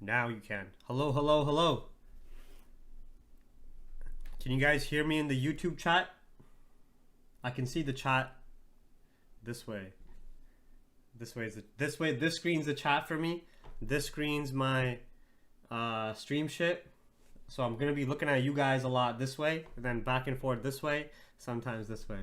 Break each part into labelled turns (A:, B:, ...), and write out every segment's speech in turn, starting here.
A: Now you can. Hello, hello, hello. Can you guys hear me in the YouTube chat? I can see the chat this way. This screen's the chat for me. This screen's my stream shit. So I'm gonna be looking at you guys a lot this way, and then back and forth this way, sometimes this way.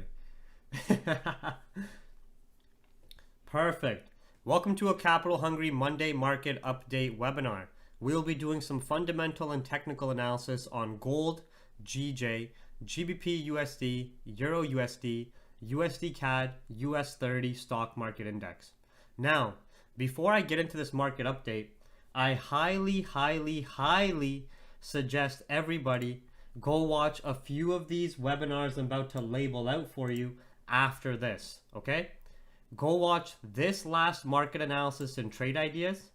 A: Perfect. Welcome to a Capital Hungry Monday Market Update webinar. We'll be doing some fundamental and technical analysis on gold, GJ, GBPUSD, EURUSD, USDCAD, US30 stock market index. Now, before I get into this market update, I highly suggest everybody go watch a few of these webinars I'm about to label out for you after this, okay? Go watch this last market analysis and trade ideas,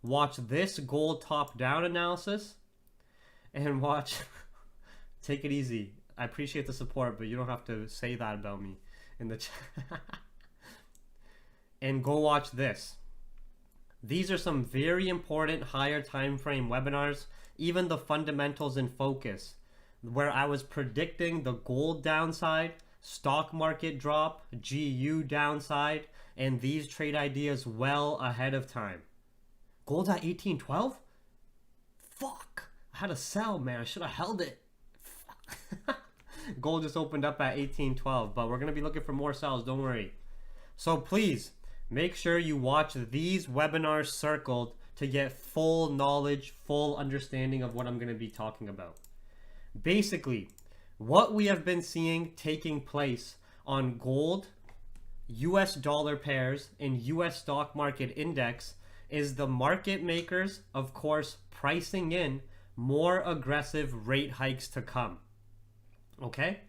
A: watch this gold top down analysis, and watch, take it easy. I appreciate the support, but you don't have to say that about me in the chat. And go watch this. These are some very important higher time frame webinars, even the fundamentals in focus, where I was predicting the gold downside, stock market drop, GU downside, and these trade ideas well ahead of time. Gold's at 1812? Fuck. I had to sell, man. I should have held it. Gold just opened up at 1812, but we're going to be looking for more sells. Don't worry. So please make sure you watch these webinars circled to get full knowledge, full understanding of what I'm going to be talking about. Basically, what we have been seeing taking place on gold, US dollar pairs, and US stock market index is the market makers, of course, pricing in more aggressive rate hikes to come. Okay?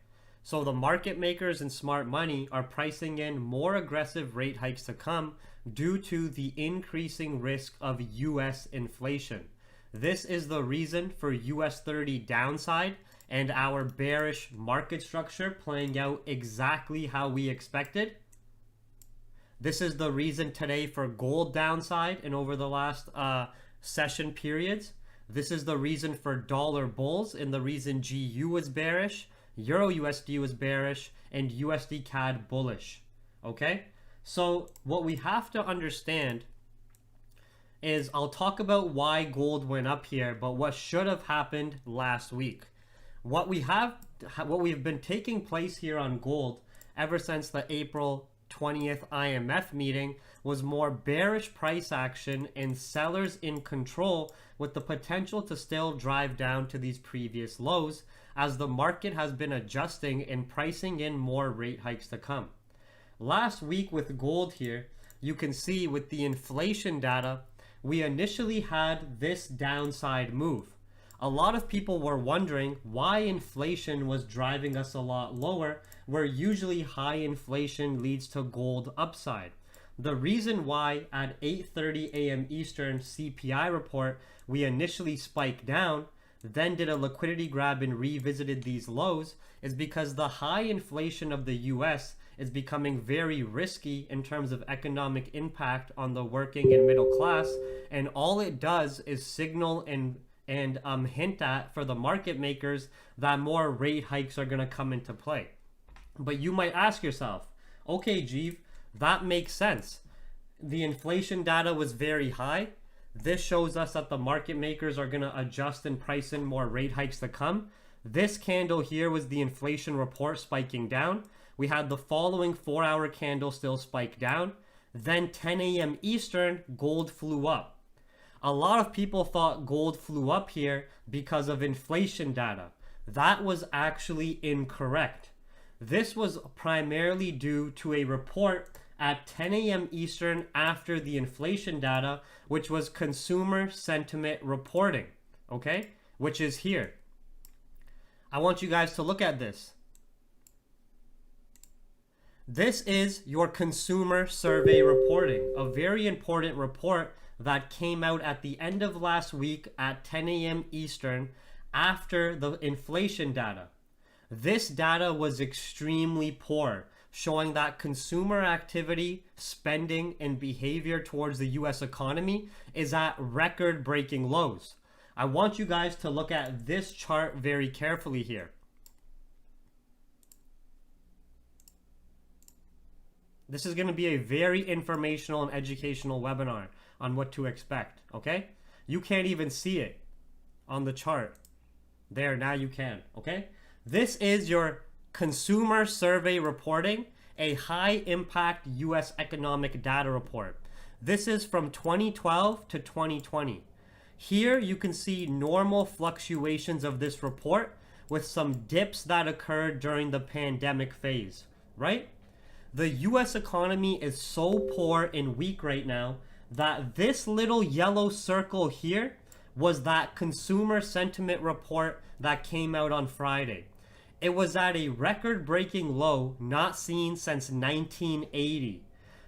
A: So the market makers and smart money are pricing in more aggressive rate hikes to come due to the increasing risk of US inflation. This is the reason for US30 downside and our bearish market structure playing out exactly how we expected. This is the reason today for gold downside and over the last session periods. This is the reason for dollar bulls and the reason GU was bearish, EURUSD was bearish, and USDCAD bullish. Okay? So what we have to understand is, I'll talk about why gold went up here, but what should have happened last week. What we've been taking place here on gold ever since the April 20th IMF meeting was more bearish price action and sellers in control with the potential to still drive down to these previous lows as the market has been adjusting and pricing in more rate hikes to come. Last week with gold here, you can see with the inflation data, we initially had this downside move. A lot of people were wondering why inflation was driving us a lot lower, where usually high inflation leads to gold upside. The reason why at 8:30 a.m. Eastern CPI report, we initially spiked down, then did a liquidity grab and revisited these lows, is because the high inflation of the US is becoming very risky in terms of economic impact on the working and middle class, and all it does is signal and hint at for the market makers that more rate hikes are going to come into play. But you might ask yourself, okay, Jeev, that makes sense. The inflation data was very high. This shows us that the market makers are going to adjust and price in more rate hikes to come. This candle here was the inflation report spiking down. We had the following 4-hour candle still spike down. Then 10 a.m. Eastern, gold flew up. A lot of people thought gold flew up here because of inflation data. That was actually incorrect. This was primarily due to a report at 10 a.m. Eastern after the inflation data, which was consumer sentiment reporting, okay? Which is here. I want you guys to look at this. This is your consumer survey reporting, a very important report that came out at the end of last week at 10 a.m. Eastern after the inflation data. This data was extremely poor, showing that consumer activity, spending, and behavior towards the US economy is at record-breaking lows. I want you guys to look at this chart very carefully here. This is going to be a very informational and educational webinar on what to expect, okay? You can't even see it on the chart. There, now you can, okay? This is your consumer survey reporting, a high impact US economic data report. This is from 2012 to 2020. Here you can see normal fluctuations of this report with some dips that occurred during the pandemic phase, right? The US economy is so poor and weak right now that this little yellow circle here was that consumer sentiment report that came out on Friday. It was at a record-breaking low not seen since 1980.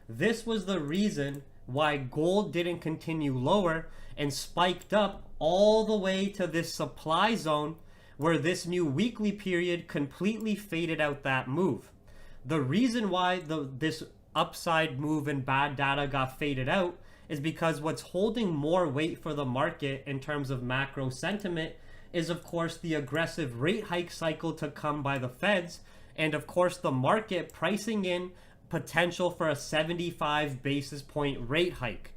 A: This was the reason why gold didn't continue lower and spiked up all the way to this supply zone where this new weekly period completely faded out that move. The reason why this upside move and bad data got faded out is because what's holding more weight for the market in terms of macro sentiment is of course the aggressive rate hike cycle to come by the Feds, and of course the market pricing in potential for a 75 basis point rate hike.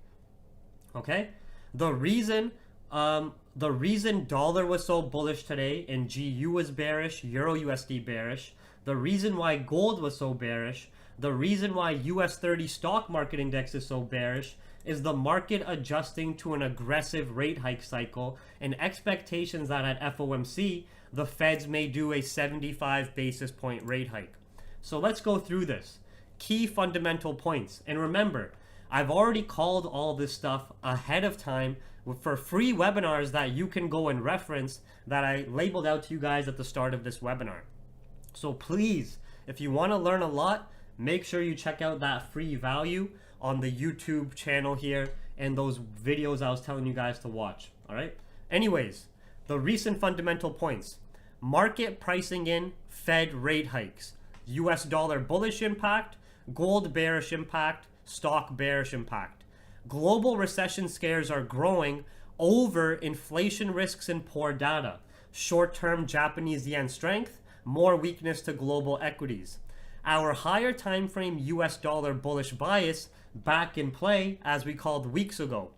A: Okay, the reason dollar was so bullish today and GU was bearish, EURUSD bearish, the reason why gold was so bearish, the reason why US30 stock market index is so bearish is the market adjusting to an aggressive rate hike cycle and expectations that at FOMC, the Feds may do a 75 basis point rate hike. So let's go through this. Key fundamental points. And remember, I've already called all this stuff ahead of time for free webinars that you can go and reference that I labeled out to you guys at the start of this webinar. So please, if you want to learn a lot, make sure you check out that free value on the YouTube channel here and those videos I was telling you guys to watch. All right. Anyways, the recent fundamental points. Market pricing in Fed rate hikes. US dollar bullish impact, gold bearish impact, stock bearish impact. Global recession scares are growing over inflation risks and poor data. Short-term Japanese yen strength, more weakness to global equities. Our higher time frame US dollar bullish bias back in play as we called weeks ago.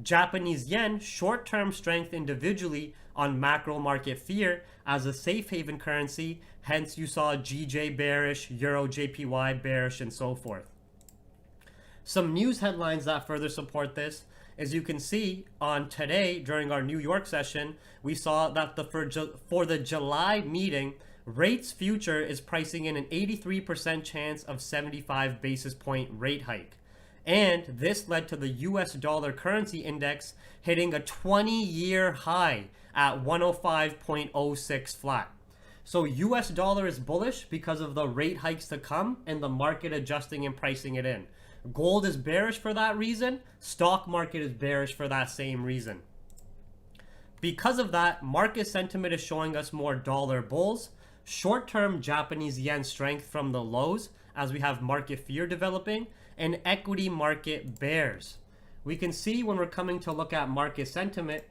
A: Japanese yen short-term strength individually on macro market fear as a safe haven currency, hence you saw GJ bearish, Euro JPY bearish, and so forth. Some news headlines that further support this, as you can see on today during our New York session, we saw that for the July meeting, rates future is pricing in an 83% chance of 75 basis point rate hike. And this led to the US dollar currency index hitting a 20-year high at 105.06 flat. So US dollar is bullish because of the rate hikes to come and the market adjusting and pricing it in. Gold is bearish for that reason. Stock market is bearish for that same reason. Because of that, market sentiment is showing us more dollar bulls. Short-term Japanese yen strength from the lows as we have market fear developing, and equity market bears. We can see when we're coming to look at market sentiment,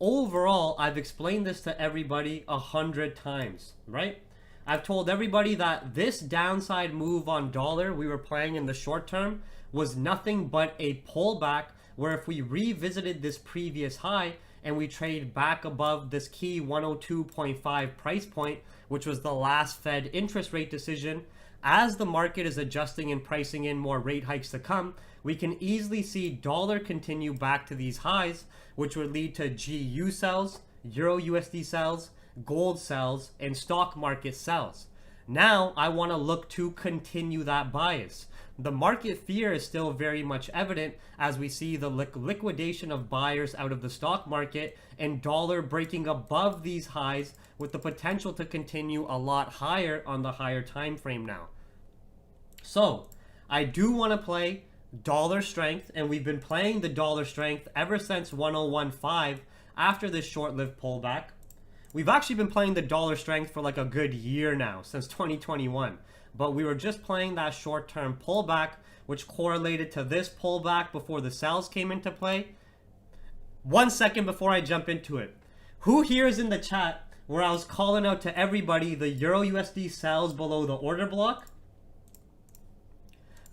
A: overall, I've explained this to everybody 100 times, right? I've told everybody that this downside move on dollar we were playing in the short term was nothing but a pullback where if we revisited this previous high and we trade back above this key 102.5 price point, which was the last Fed interest rate decision, as the market is adjusting and pricing in more rate hikes to come, we can easily see dollar continue back to these highs, which would lead to GU sells, EURUSD sells, gold sells, and stock market sells. Now I want to look to continue that bias. The market fear is still very much evident as we see the liquidation of buyers out of the stock market and dollar breaking above these highs with the potential to continue a lot higher on the higher time frame now. So I do want to play dollar strength, and we've been playing the dollar strength ever since 1015 after this short-lived pullback. we've actually been playing the dollar strength for like a good year now, since 2021. But we were just playing that short-term pullback, which correlated to this pullback before the sells came into play. 1 second before I jump into it, who here is in the chat where I was calling out to everybody the EURUSD sells below the order block,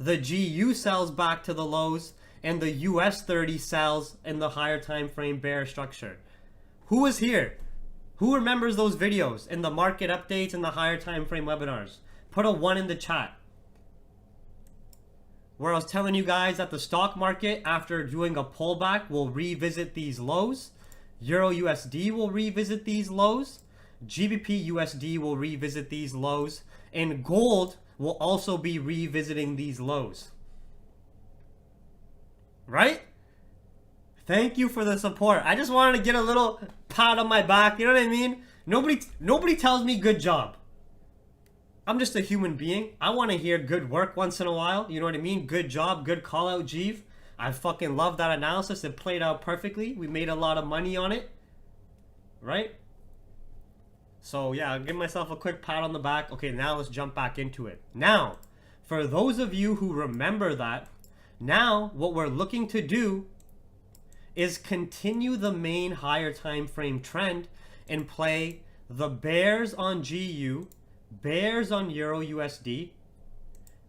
A: the GU sells back to the lows, and the US30 sells in the higher time frame bear structure? Who is here? Who remembers those videos in the market updates and the higher time frame webinars? Put a 1 in the chat. Where I was telling you guys that the stock market, after doing a pullback, will revisit these lows. EURUSD will revisit these lows. GBPUSD will revisit these lows. And gold will also be revisiting these lows. Right? Thank you for the support. I just wanted to get a little pat on my back. You know what I mean? Nobody tells me good job. I'm just a human being. I want to hear good work once in a while. You know what I mean? Good job, good call out, Jeev. I fucking love that analysis. It played out perfectly. We made a lot of money on it. Right? So yeah, I'll give myself a quick pat on the back. Okay, now let's jump back into it. Now, for those of you who remember that, now what we're looking to do is continue the main higher time frame trend and play the bears on GU, bears on EURUSD,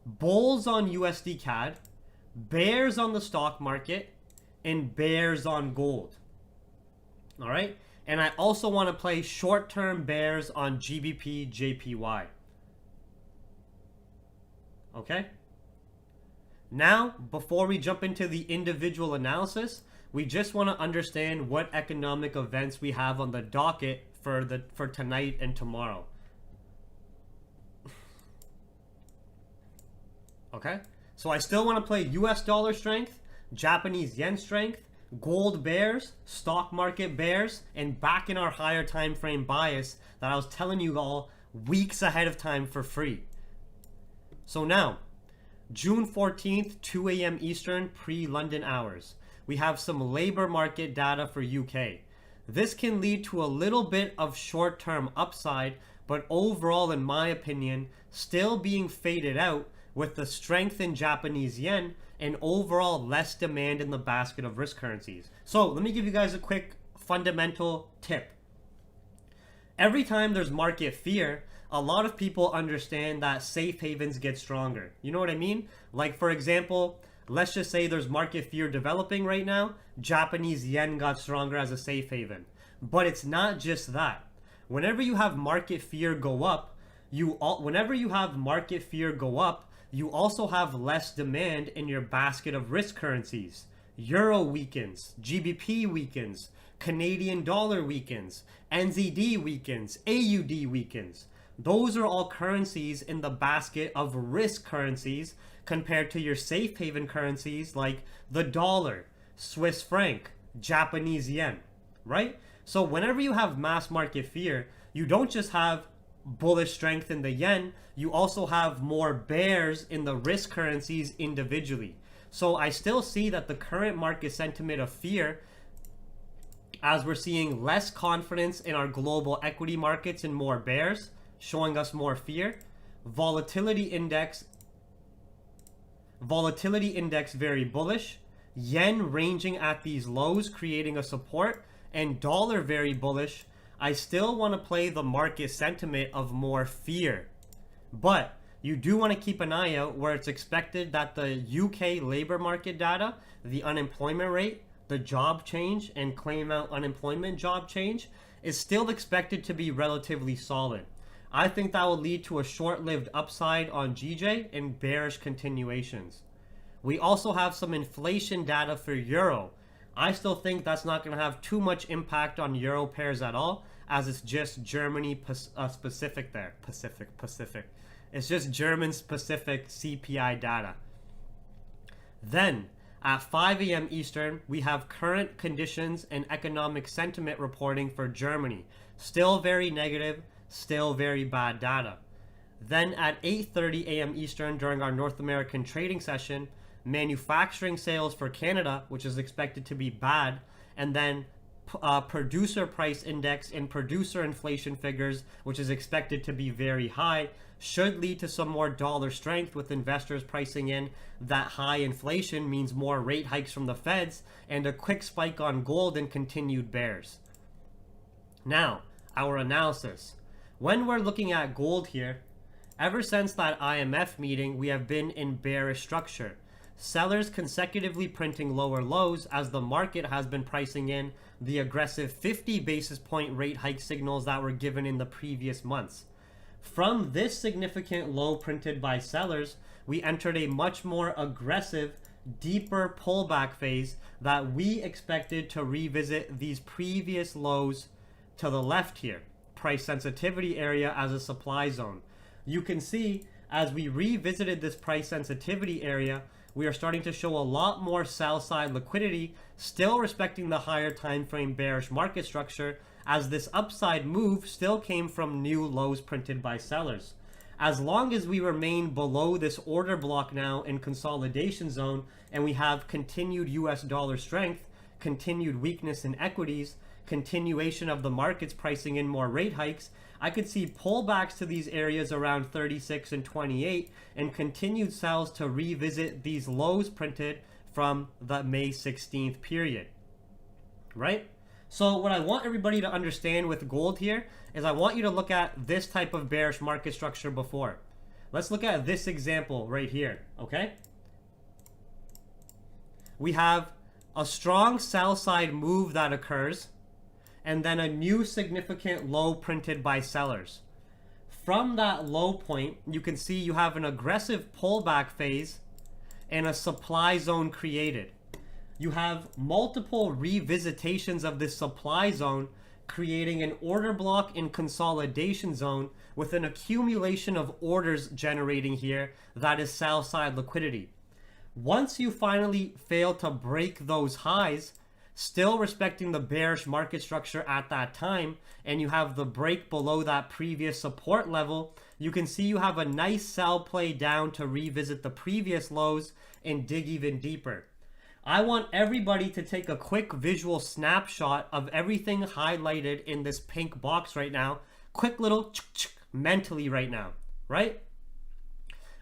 A: bulls on USDCAD, bears on the stock market, and bears on gold. All right? And I also want to play short-term bears on GBPJPY. Okay? Now, before we jump into the individual analysis, we just want to understand what economic events we have on the docket for tonight and tomorrow. Okay? So I still want to play US dollar strength, Japanese yen strength, gold bears, stock market bears, and back in our higher time frame bias that I was telling you all weeks ahead of time for free. So now, June 14th, 2 a.m. Eastern, pre-London hours. We have some labor market data for UK. This can lead to a little bit of short-term upside, but overall, in my opinion, still being faded out with the strength in Japanese yen and overall less demand in the basket of risk currencies. So let me give you guys a quick fundamental tip. Every time there's market fear, a lot of people understand that safe havens get stronger. You know what I mean? Like, for example, let's just say there's market fear developing right now. Japanese yen got stronger as a safe haven. But it's not just that. Whenever you have market fear go up, you also have less demand in your basket of risk currencies. Euro weakens, GBP weakens, Canadian dollar weakens, NZD weakens, AUD weakens. Those are all currencies in the basket of risk currencies compared to your safe haven currencies like the dollar, Swiss franc, Japanese yen, right? So whenever you have mass market fear, you don't just have bullish strength in the yen, you also have more bears in the risk currencies individually. So I still see that the current market sentiment of fear, as we're seeing less confidence in our global equity markets and more bears, showing us more fear. Volatility index very bullish. Yen ranging at these lows, creating a support, and dollar very bullish. I still want to play the market sentiment of more fear. But you do want to keep an eye out where it's expected that the UK labor market data, the unemployment rate, the job change, and claim out unemployment job change is still expected to be relatively solid. I think that will lead to a short-lived upside on GJ and bearish continuations. We also have some inflation data for euro. I still think that's not going to have too much impact on euro pairs at all, as it's just Germany specific there. Pacific. It's just German specific CPI data. Then at 5 a.m. Eastern, we have current conditions and economic sentiment reporting for Germany. Still very negative, still very bad data. Then at 8:30 a.m. Eastern during our North American trading session, manufacturing sales for Canada, which is expected to be bad, and then producer price index and producer inflation figures, which is expected to be very high, should lead to some more dollar strength, with investors pricing in that high inflation means more rate hikes from the Feds and a quick spike on gold and continued bears. Now, our analysis. When we're looking at gold here, ever since that IMF meeting, we have been in bearish structure. Sellers consecutively printing lower lows as the market has been pricing in the aggressive 50 basis point rate hike signals that were given in the previous months. From this significant low printed by sellers, we entered a much more aggressive, deeper pullback phase that we expected to revisit these previous lows to the left here, price sensitivity area as a supply zone. You can see as we revisited this price sensitivity area, we are starting to show a lot more sell side liquidity, still respecting the higher time frame bearish market structure, as this upside move still came from new lows printed by sellers. As long as we remain below this order block now in consolidation zone, and we have continued US dollar strength, continued weakness in equities, continuation of the markets pricing in more rate hikes, I could see pullbacks to these areas around 36 and 28 and continued sells to revisit these lows printed from the May 16th period, right? So what I want everybody to understand with gold here is I want you to look at this type of bearish market structure before. Let's look at this example right here, okay? We have a strong sell side move that occurs, and then a new significant low printed by sellers. From that low point, you can see you have an aggressive pullback phase and a supply zone created. You have multiple revisitations of this supply zone, creating an order block in consolidation zone with an accumulation of orders generating here that is sell side liquidity. Once you finally fail to break those highs, still respecting the bearish market structure at that time, and you have the break below that previous support level, you can see you have a nice sell play down to revisit the previous lows and dig even deeper. I want everybody to take a quick visual snapshot of everything highlighted in this pink box right now. Quick little mentally right now, right?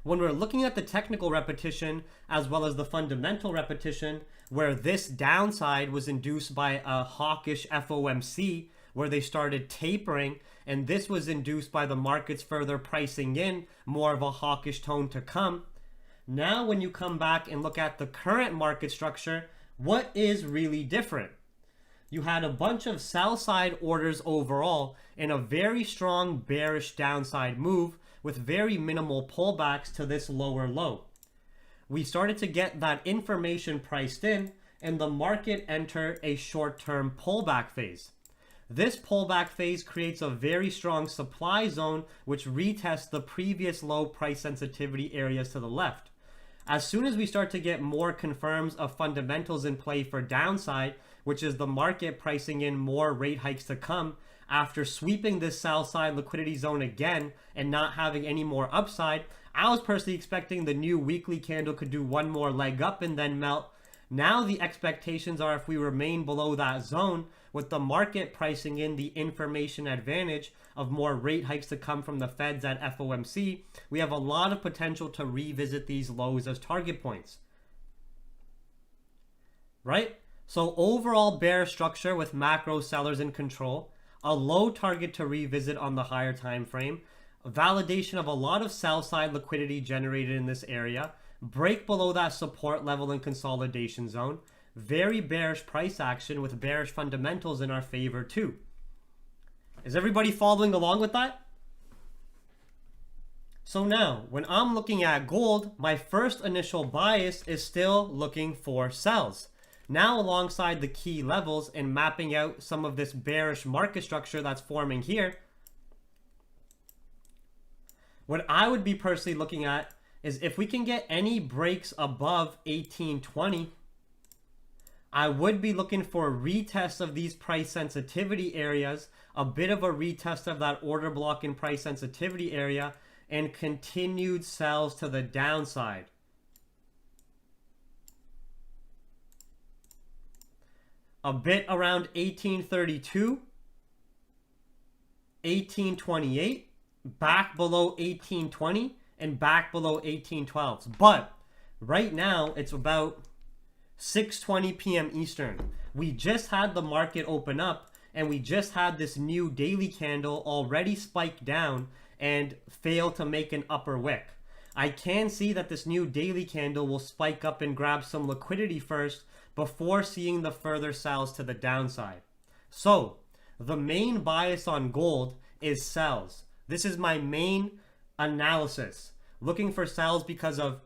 A: When we're looking at the technical repetition as well as the fundamental repetition, where this downside was induced by a hawkish FOMC, where they started tapering, and this was induced by the markets further pricing in more of a hawkish tone to come. Now when you come back and look at the current market structure, what is really different? You had a bunch of sell side orders overall and a very strong bearish downside move with very minimal pullbacks to this lower low. We started to get that information priced in, and the market entered a short-term pullback phase. This pullback phase creates a very strong supply zone which retests the previous low price sensitivity areas to the left. As soon as we start to get more confirms of fundamentals in play for downside, which is the market pricing in more rate hikes to come, after sweeping this sell side liquidity zone again and not having any more upside, I was personally expecting the new weekly candle could do one more leg up and then melt. Now the expectations are if we remain below that zone, with the market pricing in the information advantage of more rate hikes to come from the Feds at FOMC, we have a lot of potential to revisit these lows as target points, right? So overall bear structure with macro sellers in control, a low target to revisit on the higher time frame, validation of a lot of sell side liquidity generated in this area, break below that support level and consolidation zone, very bearish price action with bearish fundamentals in our favor too. Is everybody following along with that? So now, when I'm looking at gold, my first initial bias is still looking for sells. Now, alongside the key levels and mapping out some of this bearish market structure that's forming here, what I would be personally looking at is if we can get any breaks above 1820, I would be looking for a retest of these price sensitivity areas, a bit of a retest of that order block in price sensitivity area, and continued sells to the downside. a bit around 1832, 1828, back below 1820, and back below 1812s. But right now it's about 6:20 p.m. Eastern. We just had the market open up, and we just had this new daily candle already spike down and fail to make an upper wick. I can see that this new daily candle will spike up and grab some liquidity first before seeing the further sells to the downside. So the main bias on gold is sells. This is my main analysis. Looking for sells because of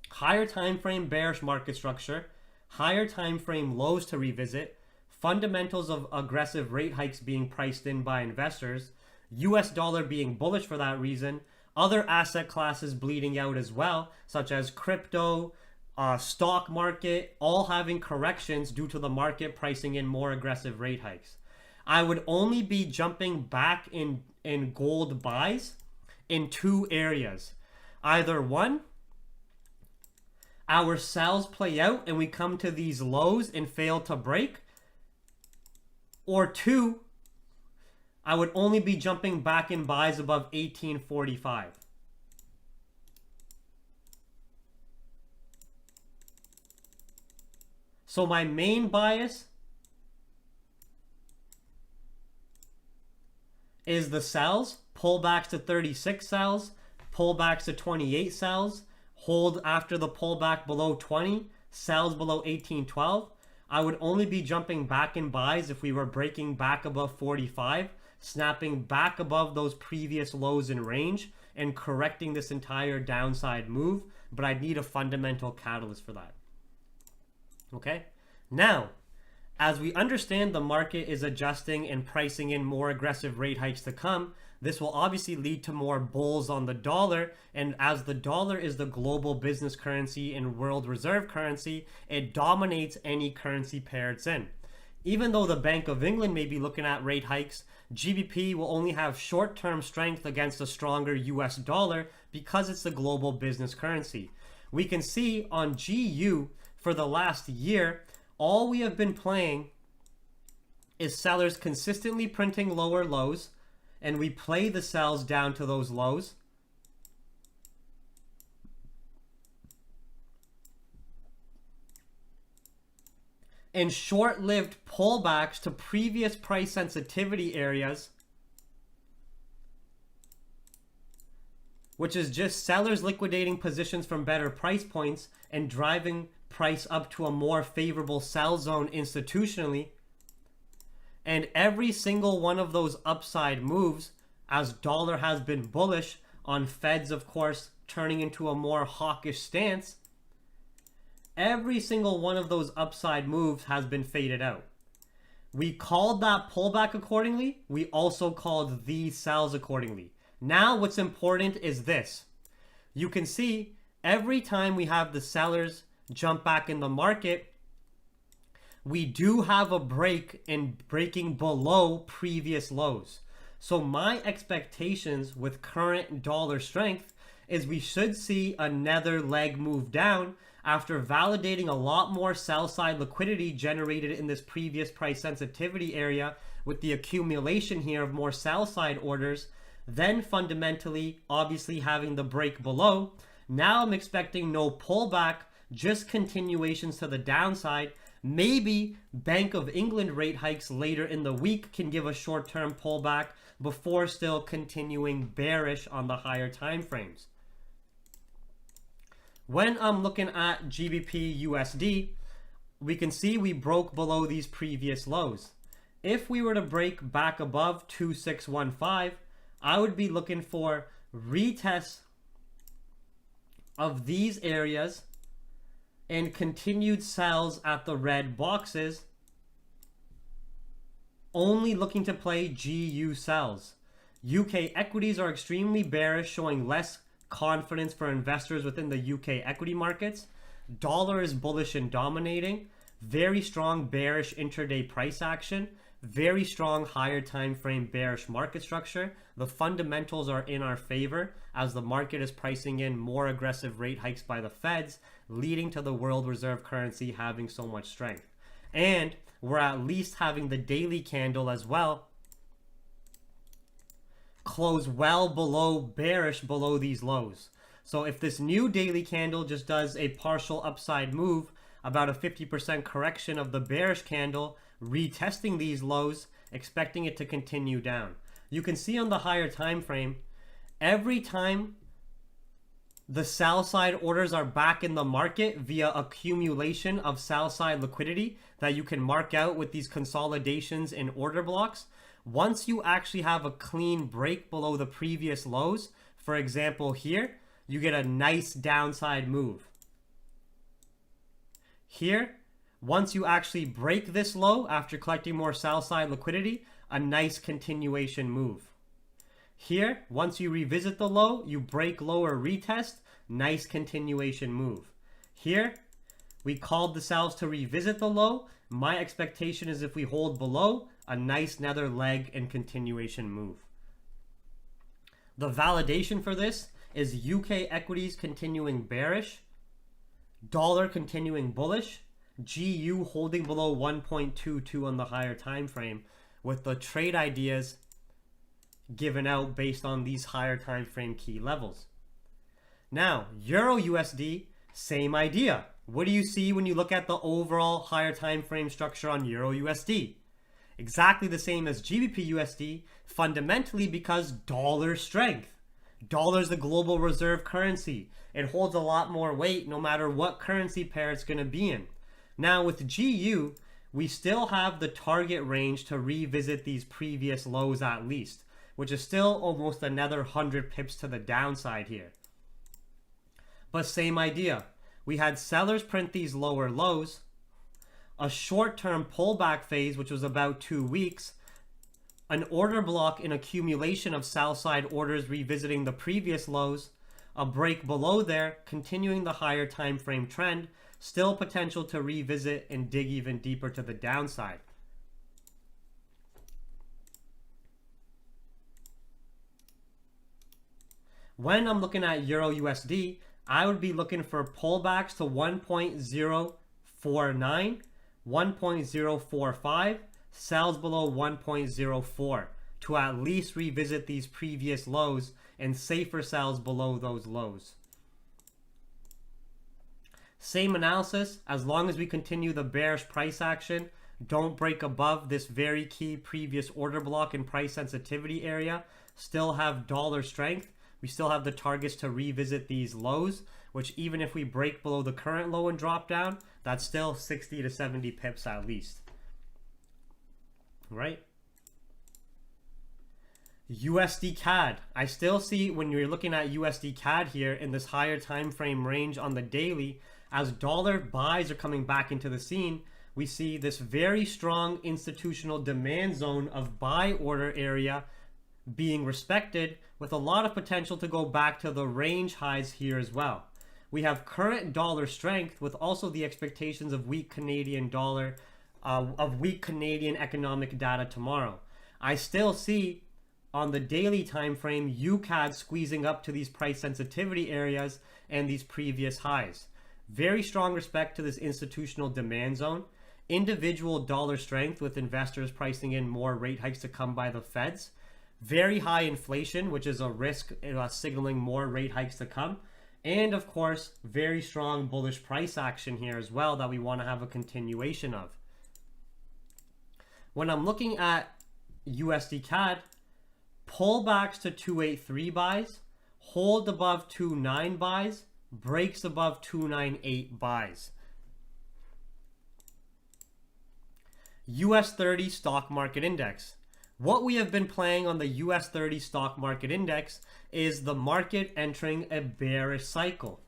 A: higher time frame bearish market structure, higher time frame lows to revisit, fundamentals of aggressive rate hikes being priced in by investors, US dollar being bullish for that reason, other asset classes bleeding out as well, such as crypto, stock market, all having corrections due to the market pricing in more aggressive rate hikes. I would only be jumping back in gold buys in two areas. Either one, our sells play out and we come to these lows and fail to break, or two, I would only be jumping back in buys above 1845. So my main bias is the sells, pullbacks to 36 sells, pullbacks to 28 sells, hold after the pullback below 20, sells below 1812. I would only be jumping back in buys if we were breaking back above 45, snapping back above those previous lows in range, and correcting this entire downside move, but I'd need a fundamental catalyst for that. Okay? Now, as we understand the market is adjusting and pricing in more aggressive rate hikes to come, this will obviously lead to more bulls on the dollar, and as the dollar is the global business currency and world reserve currency, it dominates any currency pair it's in. Even though the Bank of England may be looking at rate hikes, GBP will only have short-term strength against a stronger US dollar because it's the global business currency. We can see on GU for the last year, all we have been playing is sellers consistently printing lower lows, and we play the sells down to those lows. And short-lived pullbacks to previous price sensitivity areas, which is just sellers liquidating positions from better price points and driving price up to a more favorable sell zone institutionally. And every single one of those upside moves, as dollar has been bullish on Feds, of course, turning into a more hawkish stance, every single one of those upside moves has been faded out. We called that pullback accordingly. We also called these sells accordingly. Now what's important is this. You can see every time we have the sellers jump back in the market, we do have a break in breaking below previous lows. So my expectations with current dollar strength is we should see another leg move down after validating a lot more sell side liquidity generated in this previous price sensitivity area with the accumulation here of more sell side orders, then fundamentally obviously having the break below. Now I'm expecting no pullback, just continuations to the downside. Maybe Bank of England rate hikes later in the week can give a short-term pullback before still continuing bearish on the higher time frames. When I'm looking at GBPUSD, we can see we broke below these previous lows. If we were to break back above 2615, I would be looking for retests of these areas and continued sells at the red boxes, only looking to play GU sells. UK equities are extremely bearish, showing less confidence for investors within the UK equity markets. Dollar is bullish and dominating. Very strong bearish intraday price action. Very strong higher time frame bearish market structure. The fundamentals are in our favor as the market is pricing in more aggressive rate hikes by the Feds, leading to the world reserve currency having so much strength. And we're at least having the daily candle as well close well below, bearish below these lows. So if this new daily candle just does a partial upside move, about a 50% correction of the bearish candle, retesting these lows, expecting it to continue down. You can see on the higher time frame, every time the sell side orders are back in the market via accumulation of sell side liquidity that you can mark out with these consolidations in order blocks. Once you actually have a clean break below the previous lows, for example here, you get a nice downside move. Here, once you actually break this low after collecting more sell side liquidity, a nice continuation move. Here, once you revisit the low, you break lower retest, nice continuation move. Here, we called the sells to revisit the low. My expectation is if we hold below, a nice nether leg and continuation move. The validation for this is UK equities continuing bearish, dollar continuing bullish, GU holding below 1.22 on the higher time frame, with the trade ideas given out based on these higher time frame key levels. Now, EURUSD, same idea. What do you see when you look at the overall higher time frame structure on EURUSD? Exactly the same as GBPUSD, fundamentally because dollar strength. Dollar is the global reserve currency. It holds a lot more weight no matter what currency pair it's going to be in. Now with GU, we still have the target range to revisit these previous lows at least, which is still almost another 100 pips to the downside here. But same idea. We had sellers print these lower lows, a short-term pullback phase, which was about 2 weeks, an order block in accumulation of sell-side orders revisiting the previous lows, a break below there, continuing the higher time frame trend, still potential to revisit and dig even deeper to the downside. When I'm looking at EURUSD, I would be looking for pullbacks to 1.049, 1.045, sells below 1.04 to at least revisit these previous lows, and safer sells below those lows. Same analysis, as long as we continue the bearish price action, don't break above this very key previous order block and price sensitivity area, still have dollar strength, we still have the targets to revisit these lows, which even if we break below the current low and drop down, that's still 60 to 70 pips at least. Right? USDCAD. I still see when you're looking at USDCAD here in this higher time frame range on the daily, as dollar buys are coming back into the scene, we see this very strong institutional demand zone of buy order area being respected, with a lot of potential to go back to the range highs here as well. We have current dollar strength with also the expectations of weak Canadian dollar, of weak Canadian economic data tomorrow. I still see on the daily time frame UCAD squeezing up to these price sensitivity areas and these previous highs. Very strong respect to this institutional demand zone. Individual dollar strength with investors pricing in more rate hikes to come by the Feds. Very high inflation, which is a risk signaling more rate hikes to come. And of course, very strong bullish price action here as well that we want to have a continuation of. When I'm looking at USDCAD, pullbacks to 283 buys, hold above 29 buys, breaks above 298 buys. US30 stock market index. What we have been playing on the US30 stock market index is the market entering a bearish cycle.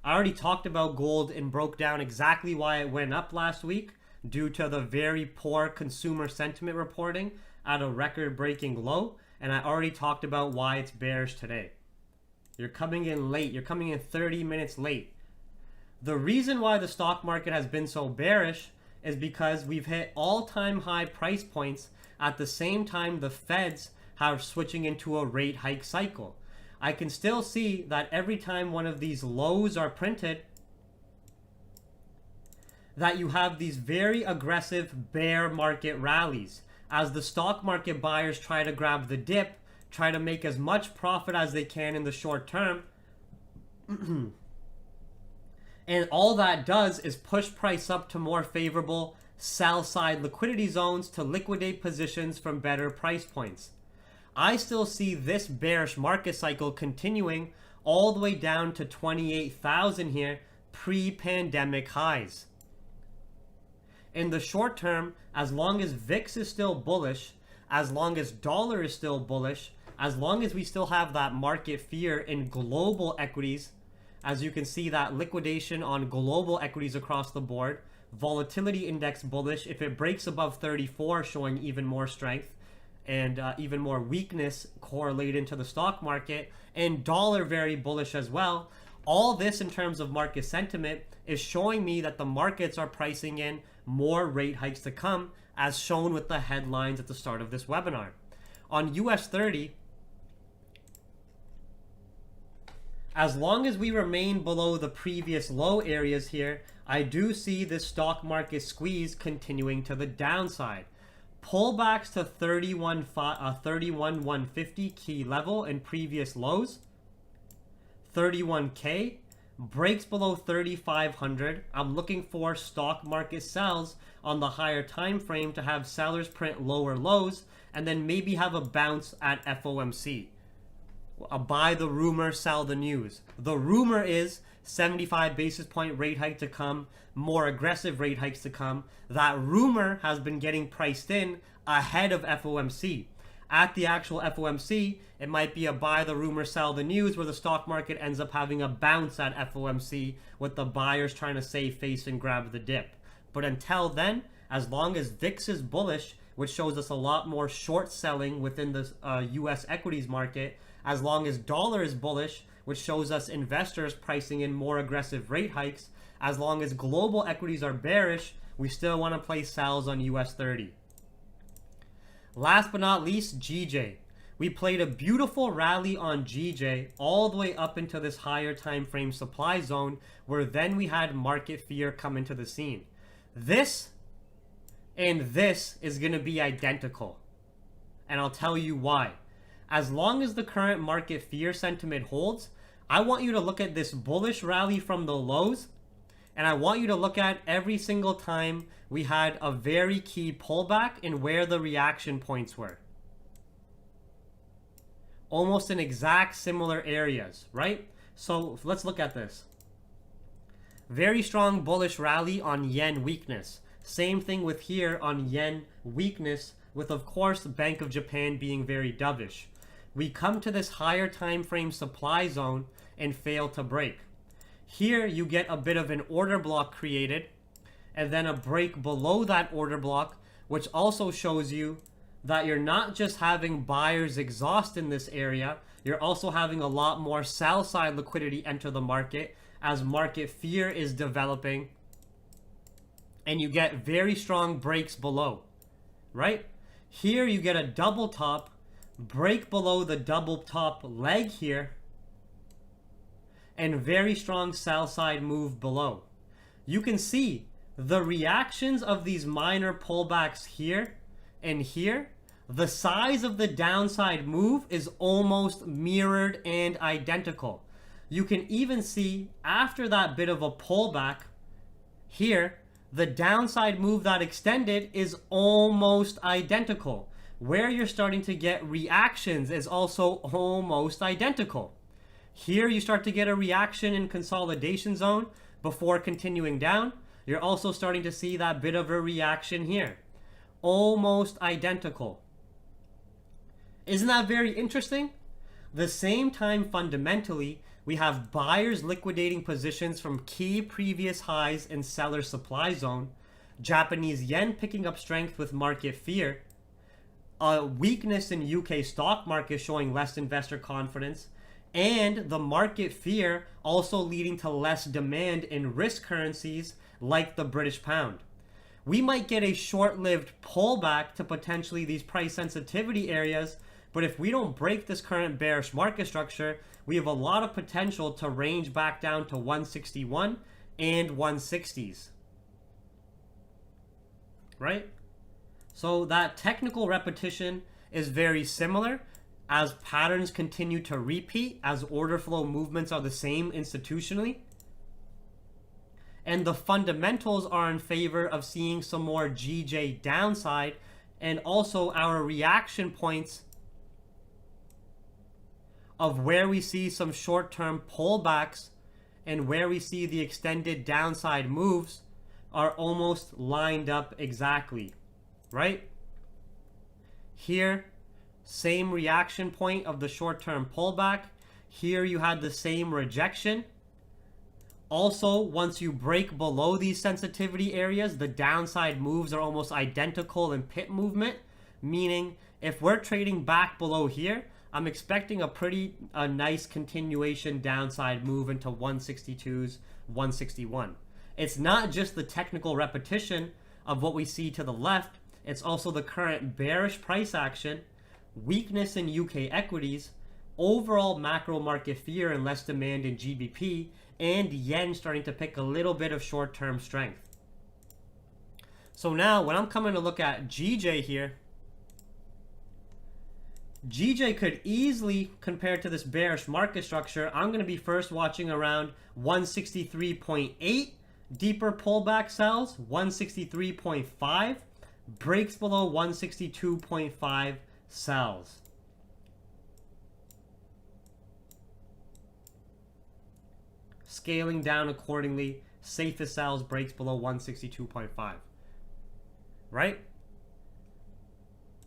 A: I already talked about gold and broke down exactly why it went up last week due to the very poor consumer sentiment reporting at a record-breaking low, and I already talked about why it's bearish today. You're coming in late. You're coming in 30 minutes late. The reason why the stock market has been so bearish is because we've hit all-time high price points at the same time the Feds are switching into a rate hike cycle. I can still see that every time one of these lows are printed, that you have these very aggressive bear market rallies as the stock market buyers try to grab the dip, try to make as much profit as they can in the short term. And all that does is push price up to more favorable sell side liquidity zones to liquidate positions from better price points. I still see this bearish market cycle continuing all the way down to 28,000 here, pre-pandemic highs. In the short term, as long as VIX is still bullish, as long as dollar is still bullish, as long as we still have that market fear in global equities, as you can see that liquidation on global equities across the board, volatility index bullish, if it breaks above 34 showing even more strength and even more weakness correlated to the stock market, and dollar very bullish as well. All this in terms of market sentiment is showing me that the markets are pricing in more rate hikes to come, as shown with the headlines at the start of this webinar. On US30, as long as we remain below the previous low areas here, I do see this stock market squeeze continuing to the downside. Pullbacks to 31,150 key level in previous lows. 31K breaks below 3,500. I'm looking for stock market sells on the higher time frame to have sellers print lower lows and then maybe have a bounce at FOMC. Buy the rumor, sell the news. The rumor is 75 basis point rate hike to come, more aggressive rate hikes to come. That rumor has been getting priced in ahead of FOMC. At the actual FOMC, it might be a buy the rumor, sell the news, where the stock market ends up having a bounce at FOMC with the buyers trying to save face and grab the dip. But until then, as long as VIX is bullish, which shows us a lot more short selling within the US equities market, as long as dollar is bullish, which shows us investors pricing in more aggressive rate hikes, as long as global equities are bearish, we still want to play sells on US30. Last but not least, GJ. We played a beautiful rally on GJ all the way up into this higher time frame supply zone, where then we had market fear come into the scene. This and this is going to be identical, and I'll tell you why. As long as the current market fear sentiment holds, I want you to look at this bullish rally from the lows, and I want you to look at every single time we had a very key pullback and where the reaction points were. Almost in exact similar areas, right? So let's look at this. Very strong bullish rally on yen weakness. Same thing with here on yen weakness, with of course the Bank of Japan being very dovish. We come to this higher time frame supply zone and fail to break. Here you get a bit of an order block created and then a break below that order block, which also shows you that you're not just having buyers exhaust in this area, you're also having a lot more sell side liquidity enter the market as market fear is developing, and you get very strong breaks below, right? Here you get a double top, break below the double top leg here, and very strong sell side move below. You can see the reactions of these minor pullbacks here and here. The size of the downside move is almost mirrored and identical. You can even see after that bit of a pullback here, the downside move that extended is almost identical. Where you're starting to get reactions is also almost identical. Here you start to get a reaction in consolidation zone before continuing down. You're also starting to see that bit of a reaction here. Almost identical. Isn't that very interesting? The same time fundamentally, we have buyers liquidating positions from key previous highs in seller supply zone, Japanese yen picking up strength with market fear, a weakness in UK stock market showing less investor confidence, and the market fear also leading to less demand in risk currencies like the British pound. We might get a short-lived pullback to potentially these price sensitivity areas, but if we don't break this current bearish market structure, we have a lot of potential to range back down to 161 and 160s. right? So that technical repetition is very similar as patterns continue to repeat, as order flow movements are the same institutionally. And the fundamentals are in favor of seeing some more GJ downside, and also our reaction points of where we see some short-term pullbacks and where we see the extended downside moves are almost lined up exactly, right? Here, same reaction point of the short-term pullback. Here you had the same rejection. Also, once you break below these sensitivity areas, the downside moves are almost identical in pip movement, meaning if we're trading back below here, I'm expecting a nice continuation downside move into 162s, 161. It's not just the technical repetition of what we see to the left, it's also the current bearish price action, weakness in UK equities, overall macro market fear and less demand in GBP, and yen starting to pick a little bit of short-term strength. So now when I'm coming to look at GJ here, GJ could easily compare to this bearish market structure. I'm going to be first watching around 163.8 deeper pullback sells, 163.5 breaks below 162.5 sells. Scaling down accordingly, safest sells breaks below 162.5, right?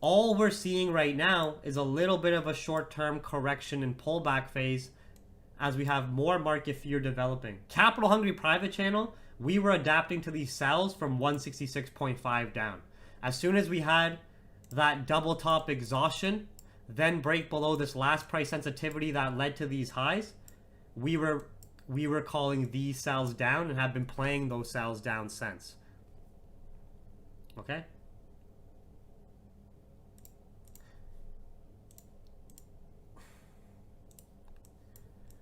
A: All we're seeing right now is a little bit of a short-term correction and pullback phase as we have more market fear developing. Capital hungry private channel, we were adapting to these sells from 166.5 down. As soon as we had that double top exhaustion, then break below this last price sensitivity that led to these highs, we were calling these sells down and have been playing those sells down since. Okay?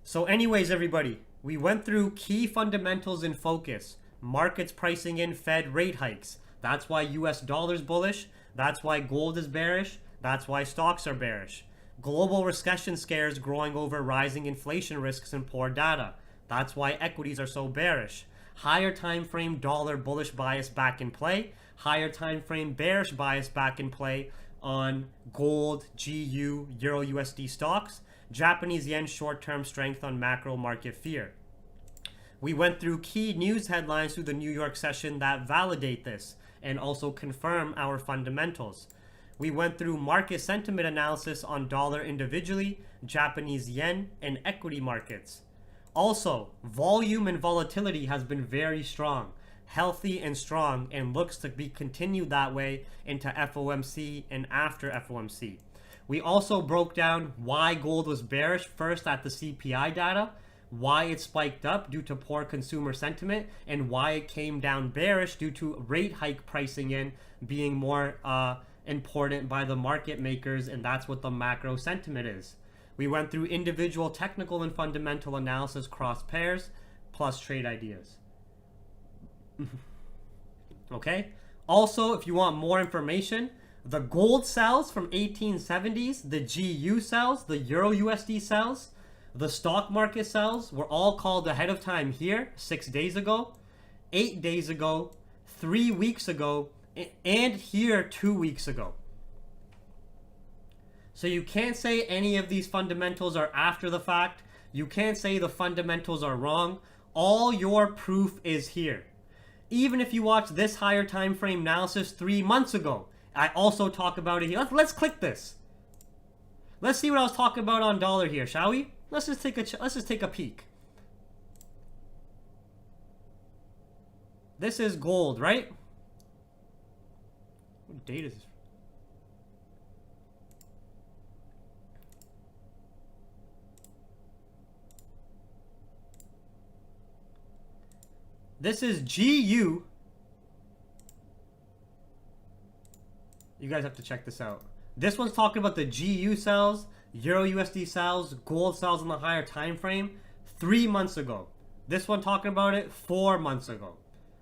A: So anyways, everybody, we went through key fundamentals in focus. Markets pricing in Fed rate hikes. That's why US dollar's bullish. That's why gold is bearish. That's why stocks are bearish. Global recession scares growing over rising inflation risks and poor data. That's why equities are so bearish. Higher time frame dollar bullish bias back in play. Higher time frame bearish bias back in play on gold, GU, EURUSD stocks. Japanese yen short-term strength on macro market fear. We went through key news headlines through the New York session that validate this and also confirm our fundamentals. We went through market sentiment analysis on dollar individually, Japanese yen, and equity markets. Also, volume and volatility has been very strong, healthy and strong, and looks to be continued that way into FOMC and after FOMC. We also broke down why gold was bearish first at the CPI data, why it spiked up due to poor consumer sentiment, and why it came down bearish due to rate hike pricing in being more important by the market makers, and that's what the macro sentiment is. We went through individual technical and fundamental analysis cross pairs, plus trade ideas. Okay? Also, if you want more information, the gold sells from 1870s, the GU sells, the EURUSD sells, the stock market sells were all called ahead of time here 6 days ago, 8 days ago, 3 weeks ago, and here 2 weeks ago. So you can't say any of these fundamentals are after the fact. You can't say the fundamentals are wrong. All your proof is here. Even if you watch this higher time frame analysis 3 months ago, I also talk about it here. Let's click this. Let's see what I was talking about on dollar here, shall we? Let's just take a peek. This is gold, right? What date is this? This is GU. You guys have to check this out. This one's talking about the GU sells, EURUSD sells, gold sells in the higher time frame 3 months ago. This one talking about it 4 months ago.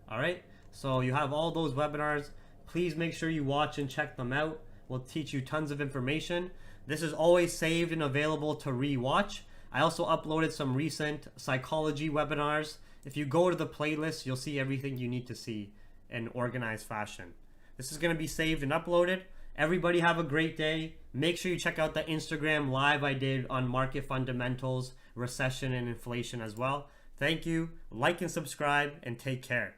A: All right. So you have all those webinars. Please make sure you watch and check them out. We'll teach you tons of information. This is always saved and available to re-watch. I also uploaded some recent psychology webinars. If you go to the playlist, you'll see everything you need to see in organized fashion. This is going to be saved and uploaded. Everybody have a great day. Make sure you check out the Instagram live I did on market fundamentals, recession, and inflation as well. Thank you. Like and subscribe, and take care.